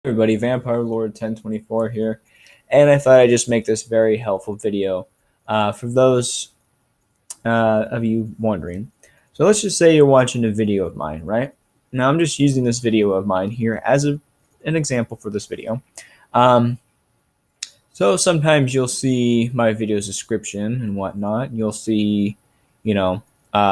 Everybody, Vampire Lord 1024 here, and I thought I'd just make this very helpful video for those of you wondering. So let's just say you're watching a video of mine, right? Now I'm just using this video of mine here as an example for this video. So sometimes you'll see my video's description and whatnot. You'll see,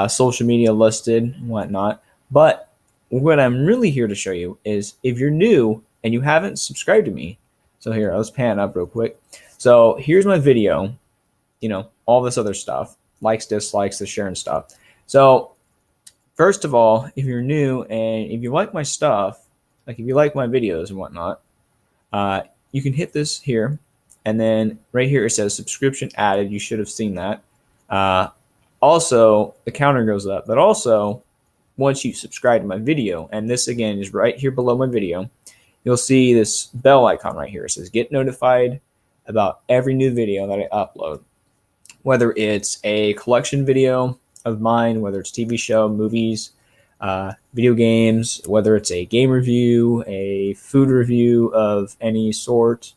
social media listed and whatnot. But what I'm really here to show you is if you're new and you haven't subscribed to me. So here, let's pan up real quick. So here's my video, all this other stuff, likes, dislikes, the sharing stuff. So first of all, if you're new and if you like my stuff, like if you like my videos and whatnot, you can hit this here. And then right here, it says subscription added. You should have seen that. Also, the counter goes up, but also once you subscribe to my video, and this again is right here below my video, you'll see this bell icon right here. It says get notified about every new video that I upload, whether it's a collection video of mine, whether it's TV show, movies, video games, whether it's a game review, a food review of any sort,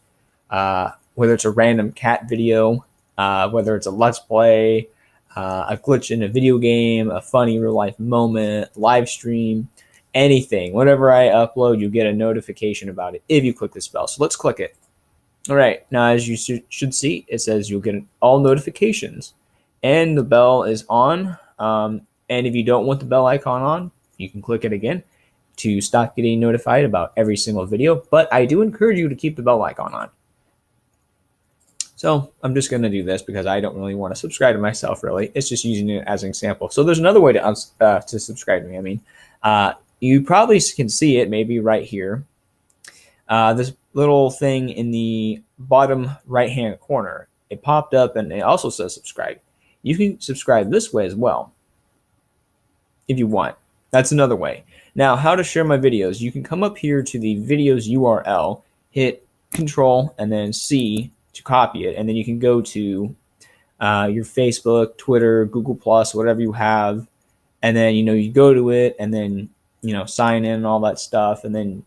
whether it's a random cat video, whether it's a let's play, a glitch in a video game, a funny real life moment, live stream, anything. Whenever I upload, you get a notification about it if you click this bell. So let's click it. All right, now as you should see, it says you'll get all notifications and the bell is on. And if you don't want the bell icon on, you can click it again to stop getting notified about every single video. But I do encourage you to keep the bell icon on. So I'm just going to do this because I don't really want to subscribe to myself, really. It's just using it as an example. So there's another way to subscribe to me. You probably can see it maybe right here. This little thing in the bottom right-hand corner, it popped up and it also says subscribe. You can subscribe this way as well if you want. That's another way. Now, how to share my videos. You can come up here to the videos URL, hit Control and then C to copy it, and then you can go to your Facebook, Twitter, Google Plus, whatever you have, and then you go to it, and then sign in and all that stuff, and then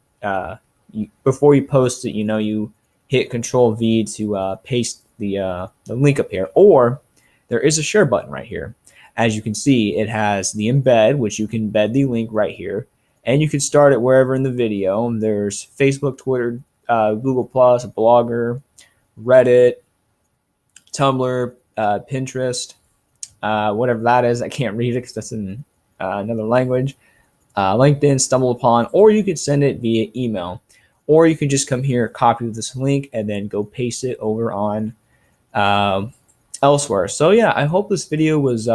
before you post it, you hit Control V to paste the link up here, or there is a share button right here. As you can see, it has the embed, which you can embed the link right here, and you can start it wherever in the video. There's Facebook, Twitter, Google Plus, Blogger, Reddit, Tumblr, Pinterest, whatever that is. I can't read it because that's in another language. LinkedIn, StumbleUpon, or you could send it via email, or you can just come here, copy this link, and then go paste it over on elsewhere. So yeah, I hope this video was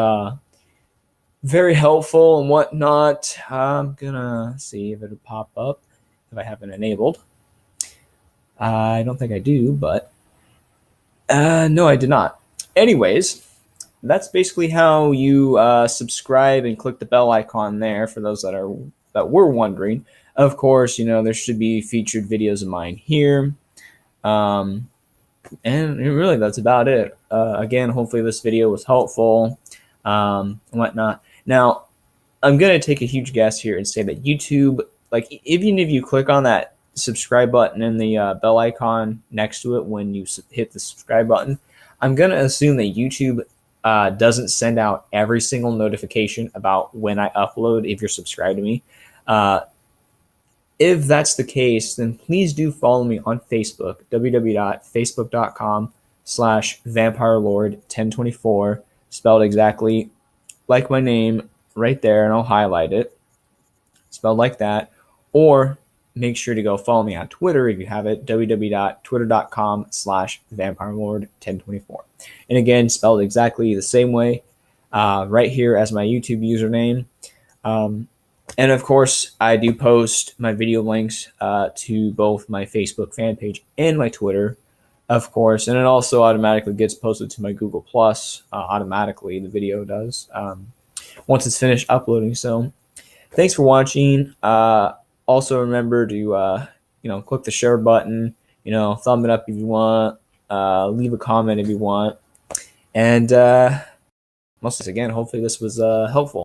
very helpful and whatnot. I'm gonna see if it'll pop up if I have it enabled. I don't think I do, but no, I did not. Anyways, that's basically how you subscribe and click the bell icon there for those that were wondering. Of course, there should be featured videos of mine here. And really, that's about it. Again, hopefully this video was helpful and whatnot. Now, I'm going to take a huge guess here and say that YouTube, like even if you click on that subscribe button and the bell icon next to it when you hit the subscribe button, I'm going to assume that YouTube doesn't send out every single notification about when I upload if you're subscribed to me. If that's the case, then please do follow me on Facebook, www.facebook.com/vampirelord1024, spelled exactly like my name right there, and I'll highlight it, spelled like that. Or make sure to go follow me on Twitter if you have it, www.twitter.com/vampirelord1024. And again, spelled exactly the same way right here as my YouTube username. And of course, I do post my video links to both my Facebook fan page and my Twitter, of course. And it also automatically gets posted to my Google Plus automatically. The video does once it's finished uploading. So thanks for watching. Also remember to click the share button, thumb it up if you want, leave a comment if you want, and most again, hopefully this was helpful.